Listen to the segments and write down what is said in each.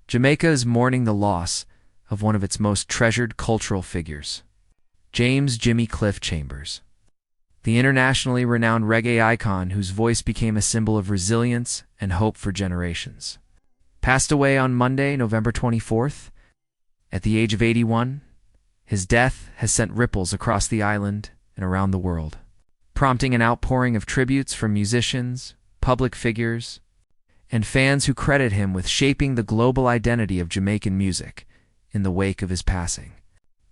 Jamaica is mourning the loss of one of its most treasured cultural figures, James "Jimmy" Cliff Chambers, the internationally renowned reggae icon whose voice became a symbol of resilience and hope for generations. Passed away on Monday, November 24th, at the age of 81, his death has sent ripples across the island and around the world, prompting an outpouring of tributes from musicians, public figures, and fans who credit him with shaping the global identity of Jamaican music in the wake of his passing.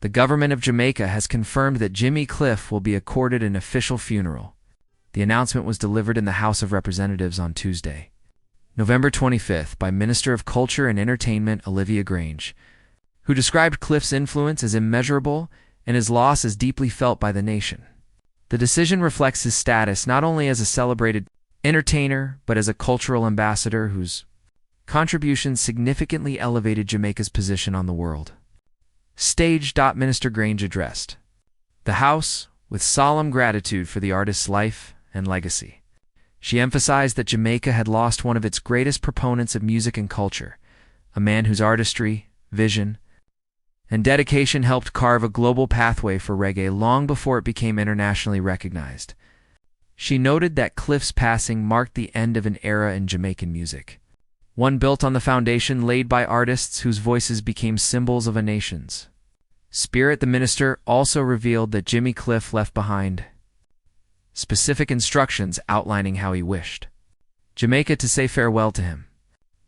The government of Jamaica has confirmed that Jimmy Cliff will be accorded an official funeral. The announcement was delivered in the House of Representatives on Tuesday, November 25th, by Minister of Culture and Entertainment Olivia Grange, who described Cliff's influence as immeasurable and his loss as deeply felt by the nation. The decision reflects his status not only as a celebrated entertainer, but as a cultural ambassador whose contributions significantly elevated Jamaica's position on the world stage. Minister Grange addressed the House with solemn gratitude for the artist's life and legacy. She emphasized that Jamaica had lost one of its greatest proponents of music and culture, a man whose artistry, vision, and dedication helped carve a global pathway for reggae long before it became internationally recognized. She noted that Cliff's passing marked the end of an era in Jamaican music, one built on the foundation laid by artists whose voices became symbols of a nation's spirit. The minister also revealed that Jimmy Cliff left behind specific instructions outlining how he wished Jamaica to say farewell to him.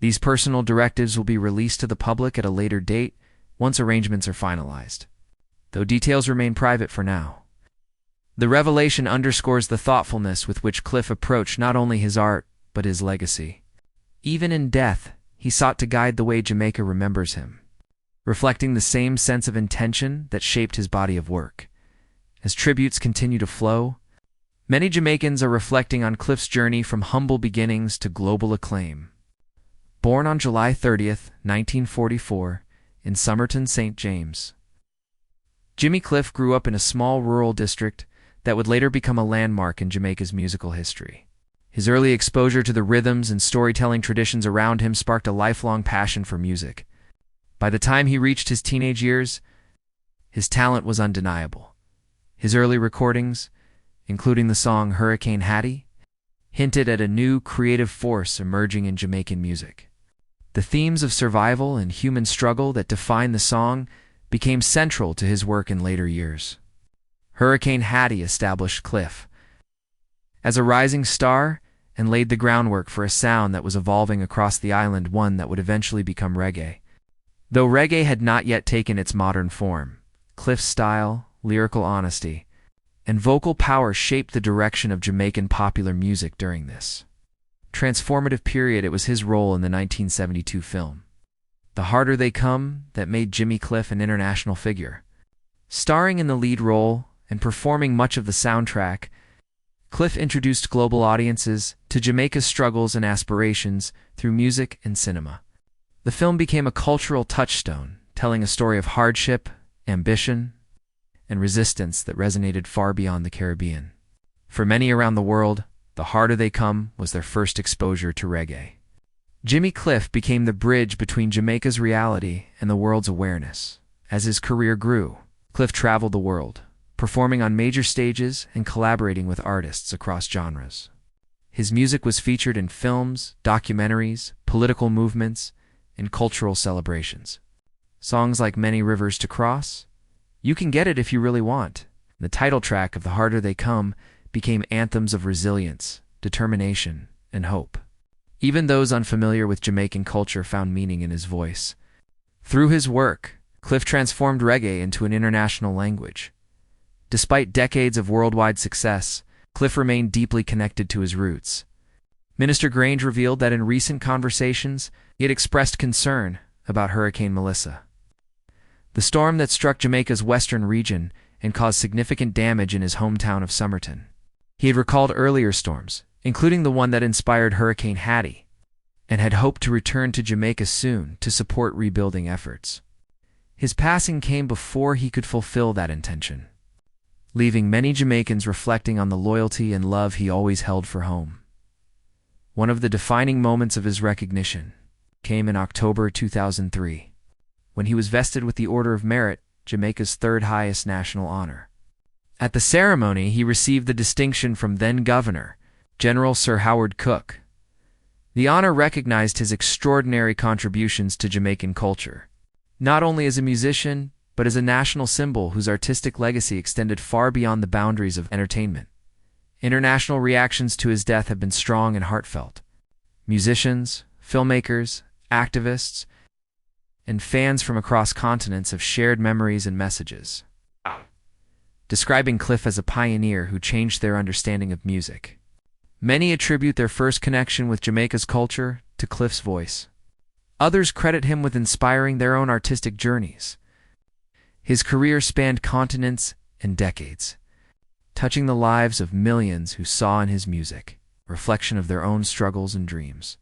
These personal directives will be released to the public at a later date once arrangements are finalized, though details remain private for now. The revelation underscores the thoughtfulness with which Cliff approached not only his art, but his legacy. Even in death, he sought to guide the way Jamaica remembers him, reflecting the same sense of intention that shaped his body of work. As tributes continue to flow, many Jamaicans are reflecting on Cliff's journey from humble beginnings to global acclaim. Born on July 30th, 1944, in Somerton, St. James, Jimmy Cliff grew up in a small rural district that would later become a landmark in Jamaica's musical history. His early exposure to the rhythms and storytelling traditions around him sparked a lifelong passion for music. By the time he reached his teenage years, his talent was undeniable. His early recordings, including the song Hurricane Hattie, hinted at a new creative force emerging in Jamaican music. The themes of survival and human struggle that define the song became central to his work in later years. Hurricane Hattie established Cliff as a rising star and laid the groundwork for a sound that was evolving across the island, one that would eventually become reggae. Though reggae had not yet taken its modern form, Cliff's style, lyrical honesty, and vocal power shaped the direction of Jamaican popular music during this transformative period. It was his role in the 1972 film The Harder They Come that made Jimmy Cliff an international figure. Starring in the lead role and performing much of the soundtrack, Cliff introduced global audiences to Jamaica's struggles and aspirations through music and cinema. The film became a cultural touchstone, telling a story of hardship, ambition, and resistance that resonated far beyond the Caribbean. For many around the world, The Harder They Come was their first exposure to reggae. Jimmy Cliff became the bridge between Jamaica's reality and the world's awareness. As his career grew, Cliff traveled the world, performing on major stages and collaborating with artists across genres. His music was featured in films, documentaries, political movements, and cultural celebrations. Songs like Many Rivers to Cross, You Can Get It If You Really Want, the title track of The Harder They Come, became anthems of resilience, determination, and hope. Even those unfamiliar with Jamaican culture found meaning in his voice. Through his work, Cliff transformed reggae into an international language. Despite decades of worldwide success, Cliff remained deeply connected to his roots. Minister Grange revealed that in recent conversations, he had expressed concern about Hurricane Melissa, the storm that struck Jamaica's western region and caused significant damage in his hometown of Somerton. He had recalled earlier storms, including the one that inspired Hurricane Hattie, and had hoped to return to Jamaica soon to support rebuilding efforts. His passing came before he could fulfill that intention, leaving many Jamaicans reflecting on the loyalty and love he always held for home. One of the defining moments of his recognition came in October 2003, when he was vested with the Order of Merit, Jamaica's third highest national honor. At the ceremony, he received the distinction from then-Governor, General Sir Howard Cooke. The honor recognized his extraordinary contributions to Jamaican culture, not only as a musician, but as a national symbol whose artistic legacy extended far beyond the boundaries of entertainment. International reactions to his death have been strong and heartfelt. Musicians, filmmakers, activists, and fans from across continents have shared memories and messages, describing Cliff as a pioneer who changed their understanding of music. Many attribute their first connection with Jamaica's culture to Cliff's voice. Others credit him with inspiring their own artistic journeys. His career spanned continents and decades, touching the lives of millions who saw in his music a reflection of their own struggles and dreams.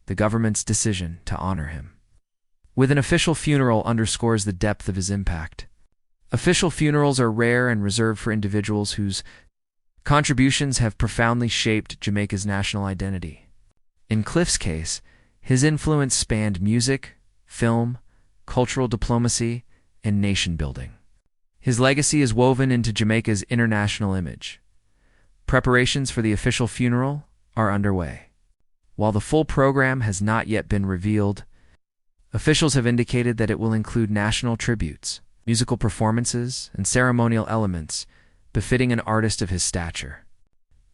The government's decision to honor him with an official funeral underscores the depth of his impact. Official funerals are rare and reserved for individuals whose contributions have profoundly shaped Jamaica's national identity. In Cliff's case, his influence spanned music, film, cultural diplomacy, and nation-building. His legacy is woven into Jamaica's international image. Preparations for the official funeral are underway. While the full program has not yet been revealed, officials have indicated that it will include national tributes, musical performances, and ceremonial elements befitting an artist of his stature.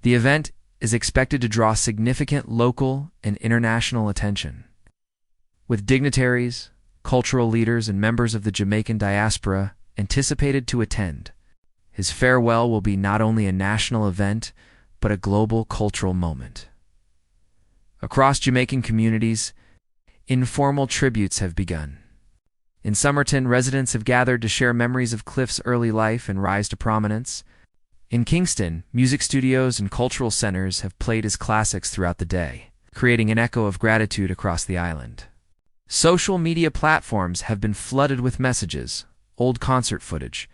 The event is expected to draw significant local and international attention, with dignitaries, cultural leaders, and members of the Jamaican diaspora anticipated to attend. His farewell will be not only a national event, but a global cultural moment. Across Jamaican communities, informal tributes have begun. In Somerton, residents have gathered to share memories of Cliff's early life and rise to prominence. In Kingston, music studios and cultural centers have played his classics throughout the day, creating an echo of gratitude across the island. Social media platforms have been flooded with messages, old concert footage,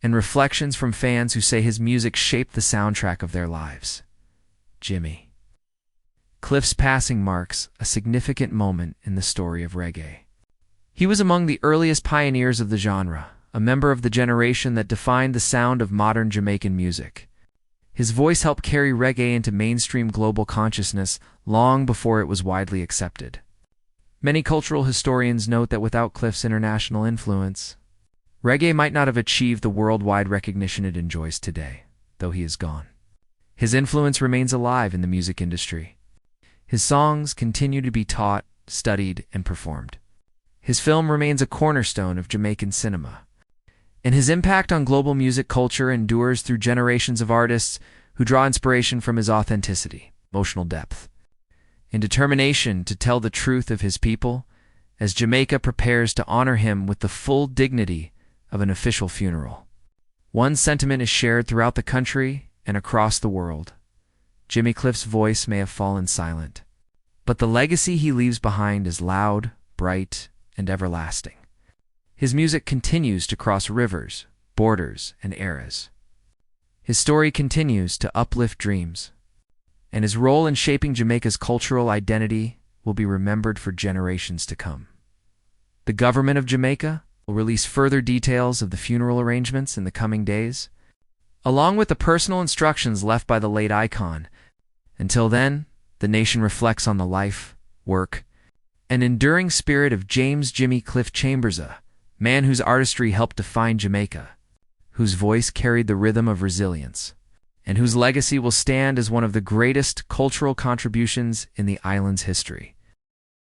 and reflections from fans who say his music shaped the soundtrack of their lives. Jimmy. Cliff's passing marks a significant moment in the story of reggae. He was among the earliest pioneers of the genre, a member of the generation that defined the sound of modern Jamaican music. His voice helped carry reggae into mainstream global consciousness long before it was widely accepted. Many cultural historians note that without Cliff's international influence, reggae might not have achieved the worldwide recognition it enjoys today, though he is gone. His influence remains alive in the music industry. His songs continue to be taught, studied, and performed. His film remains a cornerstone of Jamaican cinema, and his impact on global music culture endures through generations of artists who draw inspiration from his authenticity, emotional depth, and determination to tell the truth of his people as Jamaica prepares to honor him with the full dignity of an official funeral. One sentiment is shared throughout the country and across the world. Jimmy Cliff's voice may have fallen silent, but the legacy he leaves behind is loud, bright, and everlasting. His music continues to cross rivers, borders, and eras. His story continues to uplift dreams, and his role in shaping Jamaica's cultural identity will be remembered for generations to come. The government of Jamaica will release further details of the funeral arrangements in the coming days, along with the personal instructions left by the late icon. Until then, the nation reflects on the life, work, and enduring spirit of James "Jimmy" Cliff Chambers, a man whose artistry helped define Jamaica, whose voice carried the rhythm of resilience, and whose legacy will stand as one of the greatest cultural contributions in the island's history.